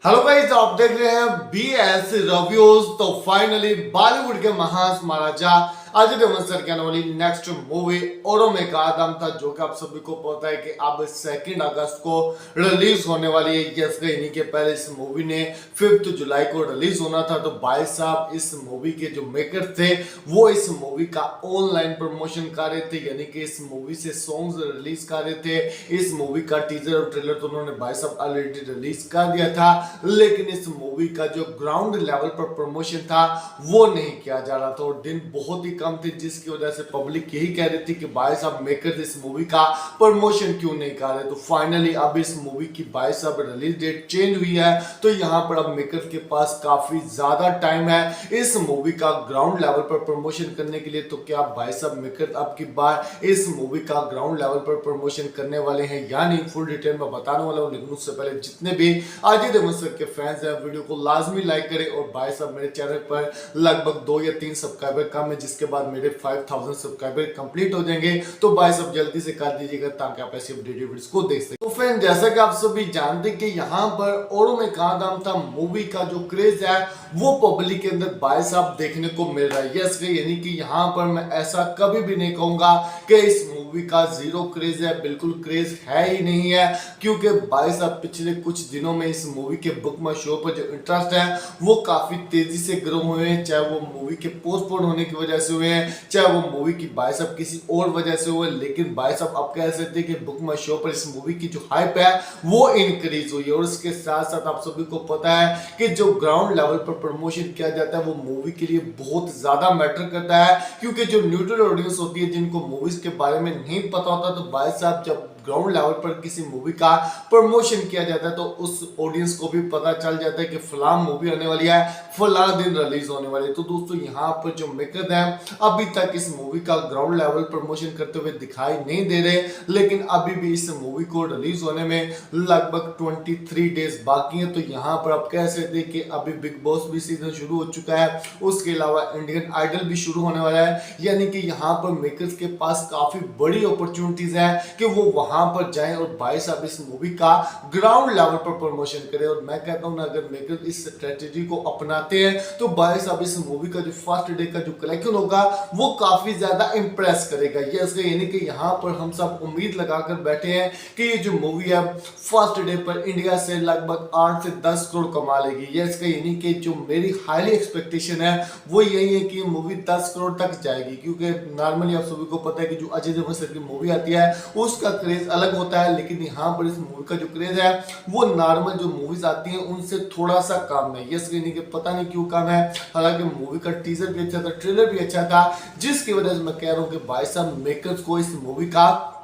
Hello guys, आप देख रहे हैं BS रिव्यूज। तो फाइनली बॉलीवुड के महान महाराजा अजय देवगन सर की आने वाली नेक्स्ट मूवी औरों में का आदम था, जो कि आप सभी को पता है कि अब 2 अगस्त को रिलीज होने वाली है। यस, इन्हीं के पहले इस मूवी ने 5 जुलाई को रिलीज होना था। तो भाई साहब, इस मूवी के जो मेकर थे वो इस मूवी का ऑनलाइन प्रमोशन कर रहे थे, यानी कि इस मूवी से सॉन्ग्स रिलीज कर रहे थे। इस मूवी का टीजर और ट्रेलर तो उन्होंने भाई साहब ऑलरेडी रिलीज कर दिया था, लेकिन इस मूवी का जो ग्राउंड लेवल पर प्रमोशन था वो नहीं किया जा रहा था और दिन बहुत ही कम थे, जिसकी वजह से पब्लिक यही कह रही थी कि भाई साहब मेकर्स इस मूवी का प्रमोशन क्यों नहीं कर रहे। तो फाइनली अब इस मूवी की भाई साहब रिलीज डेट चेंज हुई है। तो यहाँ पर अब मेकर्स के पास काफी ज्यादा टाइम है इस मूवी का ग्राउंड लेवल पर प्रमोशन करने के लिए। तो क्या भाई साहब मेकर्स अब की बार इस मूवी का ग्राउंड लेवल पर प्रमोशन करने वाले हैं या नहीं, फुल डिटेल में बताने वाला हूँ। लेकिन उससे पहले जितने भी अजय देवगन सर के फैंस हैं, वीडियो को लाजमी लाइक करें। और भाई साहब, मेरे चैनल पर लगभग 2 या 3 सब्सक्राइबर कम है, जिसके बाद मेरे 5000 सब्सक्राइबर कंप्लीट हो जाएंगे। तो भाई साहब जल्दी से कर दीजिएगा ताकि आप ऐसी अपडेटेड वीडियोस को देख सकें। तो फ्रेंड, जैसा कि आप सभी जानते हैं कि यहाँ पर औरों में कहा दाम था मूवी का जो क्रेज है वो पब्लिक के अंदर भाई साहब देखने को मिल रहा है। यस, यानी कि यहाँ पर मैं ऐसा कभी भी नहीं कहूंगा कि इस मूवी का जीरो क्रेज है, बिल्कुल क्रेज है ही नहीं है। क्योंकि भाई साहब पिछले कुछ दिनों में इस मूवी के बुक माई शो पर जो इंटरेस्ट है वो काफी तेजी से ग्रो हुए हैं, चाहे वो मूवी के पोस्टपोन होने की वजह से हुए हैं, चाहे वो मूवी की भाई साहब किसी और वजह से हुए। लेकिन भाई साहब आप कह सकते हैं कि बुक माई शो पर इस मूवी की जो हाइप है वो इंक्रीज हुई है। और इसके साथ साथ आप सभी को पता है कि जो ग्राउंड लेवल पर प्रमोशन किया जाता है वो मूवी के लिए बहुत ज्यादा मैटर करता है, क्योंकि जो न्यूट्रल ऑडियंस होती है, जिनको मूवीज के बारे में नहीं पता होता, तो भाई साहब जब ग्राउंड लेवल पर किसी मूवी का प्रमोशन किया जाता है तो उस ऑडियंस को भी पता चल जाता है कि फलां मूवी आने वाली है, फलां दिन रिलीज होने वाली है। तो दोस्तों यहाँ पर जो मेकर्स हैं अभी तक इस मूवी का ग्राउंड लेवल प्रमोशन करते हुए दिखाई नहीं दे रहे, लेकिन अभी भी इस मूवी को रिलीज होने में लगभग 23 डेज बाकी है। तो यहाँ पर आप कह सकते हैं कि अभी बिग बॉस भी सीजन शुरू हो चुका है, उसके अलावा इंडियन आइडल भी शुरू होने वाला है, यानी कि यहाँ पर मेकर्स के पास काफी बड़ी अपॉर्चुनिटीज है कि वो वहां पर जाएं और भाई साहब इस मूवी का ग्राउंड लेवल पर प्रमोशन करें। और मैं कहता हूं ना, अगर मेकर्स इस स्ट्रेटेजी को अपनाते हैं तो भाई साहब इस मूवी का जो फर्स्ट डे का जो कलेक्शन होगा वो काफी ज्यादा इंप्रेस करेगा। यानी कि यहाँ पर हम सब उम्मीद लगाकर बैठे हैं कि ये जो मूवी है फर्स्ट डे पर इंडिया से लगभग 8 से 10 करोड़ कमा लेगी। यानी कि जो मेरी हाईली एक्सपेक्टेशन है वो यही है कि मूवी 10 करोड़ तक जाएगी, क्योंकि नॉर्मली आप सभी को पता है कि जो अजय देवगन सर की मूवी आती है उसका क्रेज अलग होता है, लेकिन यहाँ पर इस मूवी का जो क्रेज है वो नॉर्मल जो मूवीज आती हैं उनसे थोड़ा सा कम है। यस, यानी कि पता नहीं क्यों कम है। हालांकि मूवी का टीजर भी अच्छा था, ट्रेलर भी अच्छा था, जिसकी वजह से मैं कह रहा हूँ कि भाई साहब मेकर्स को इस मूवी का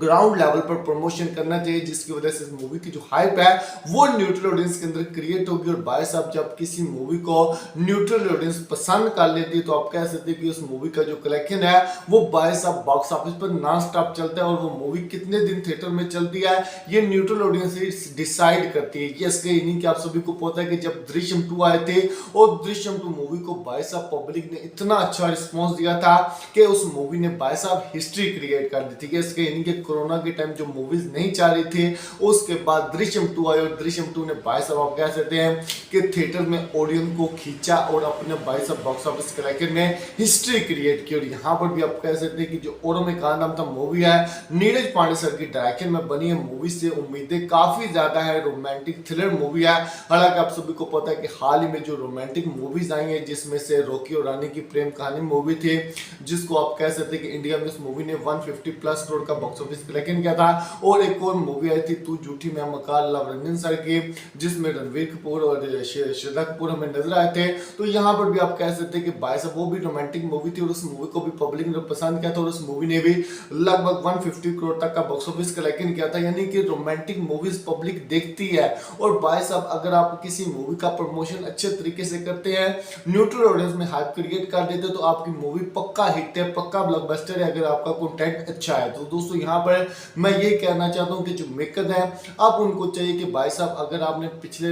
ग्राउंड लेवल पर प्रमोशन करना चाहिए, जिसकी वजह से इस मूवी की जो हाइप है वो न्यूट्रल ऑडियंस के अंदर क्रिएट होगी। और भाई साहब जब किसी मूवी को न्यूट्रल ऑडियंस पसंद कर लेती है तो आप कह सकते हैं कि उस मूवी का जो कलेक्शन है वो भाई साहब बॉक्स ऑफिस पर नॉन स्टॉप चलता है। और वो मूवी कितने दिन थिएटर में चलती है ये न्यूट्रल ऑडियंस ही डिसाइड करती है। ये नहीं कि आप सभी को पता है कि जब दृश्यम 2 आए थे और दृश्यम 2 मूवी को भाई साहब पब्लिक ने इतना अच्छा रिस्पॉन्स दिया था कि उस मूवी ने भाई साहब हिस्ट्री क्रिएट कर दी थी। इसके कोरोना के टाइम जो मूवीज नहीं चल रही थी उसके बाद दृश्यम 2 आई, और दृश्यम 2 ने भाई साहब आप कह सकते हैं कि थिएटर में ऑडियंस को खींचा और अपने भाई साहब बॉक्स ऑफिस कलेक्शन में हिस्ट्री क्रिएट की। और यहाँ पर भी आप कह सकते हैं कि जो औरों में कहा नाम था मूवी है नीरज पांडे सर की डायरेक्शन में बनी है। मूवी से उम्मीदें काफी ज्यादा है, रोमांटिक थ्रिलर मूवी है। हालांकि आप सभी को पता है कि हाल ही में जो रोमांटिक मूवीज आई है जिसमें से रॉकी और रानी की प्रेम कहानी मूवी थी, जिसको आप कह सकते हैं कि इंडिया में इस मूवी ने 150+ करोड़ का बॉक्स ऑफिस कलेक्शन किया था। और एक और मूवी आई थी तू झूठी मैं मकान लव रंजन सर की, जिसमें रणवीर कपूर और श्रद्धा कपूर हमें नजर आए थे। तो यहाँ पर भी आप कह सकते हैं कि भाई साहब वो भी रोमांटिक मूवी थी और उस मूवी को भी पब्लिक ने पसंद किया था और उस मूवी ने भी लगभग 150 करोड़ तक का बॉक्स ऑफिस कलेक्शन किया था। यानी कि रोमांटिक मूवीज पब्लिक देखती है। और भाई साहब अगर आप किसी मूवी का प्रमोशन अच्छे तरीके से करते हैं, न्यूट्रल ऑडियंस में हाइप क्रिएट कर देते हैं, तो आपकी मूवी पक्का हिट है, पक्का ब्लॉकबस्टर है, अगर आपका कंटेंट अच्छा है। तो दोस्तों यहाँ यहाँ पर मैं ये कहना चाहता हूँ कि जो मेकर हैं आप उनको चाहिए कि भाई साहब अगर आपने पिछले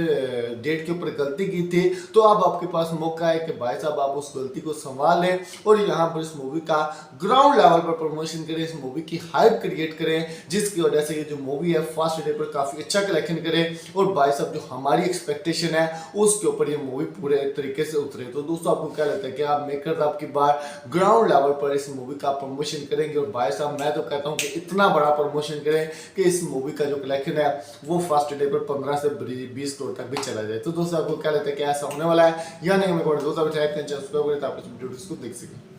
डेट के ऊपर गलती की थी तो अब आपके पास मौका है कि भाई साहब आप उस गलती को संभाल लें और यहाँ पर इस मूवी का ग्राउंड लेवल पर प्रमोशन करें, इस मूवी की हाइप क्रिएट करें जिसकी वजह से ये जो मूवी है फर्स्ट डे पर काफी अच्छा कलेक्शन करे और भाई साहब जो हमारी एक्सपेक्टेशन है उसके ऊपर ये मूवी पूरे तरीके से उतरे। तो दोस्तों आपको क्या लगता है कि आप मेकर आपकी बार ग्राउंड लेवल पर इस मूवी का प्रमोशन करेंगे? और भाई साहब मैं तो कहता हूँ कि इतना बड़ा प्रमोशन करें कि इस मूवी का जो कलेक्शन है वो फर्स्ट डे पर 15 से 20 करोड़ तक भी चला जाए। तो दोस्तों आपको क्या लगता है कि ऐसा होने वाला है या नहीं? हमें दोस्तों को देख सकें।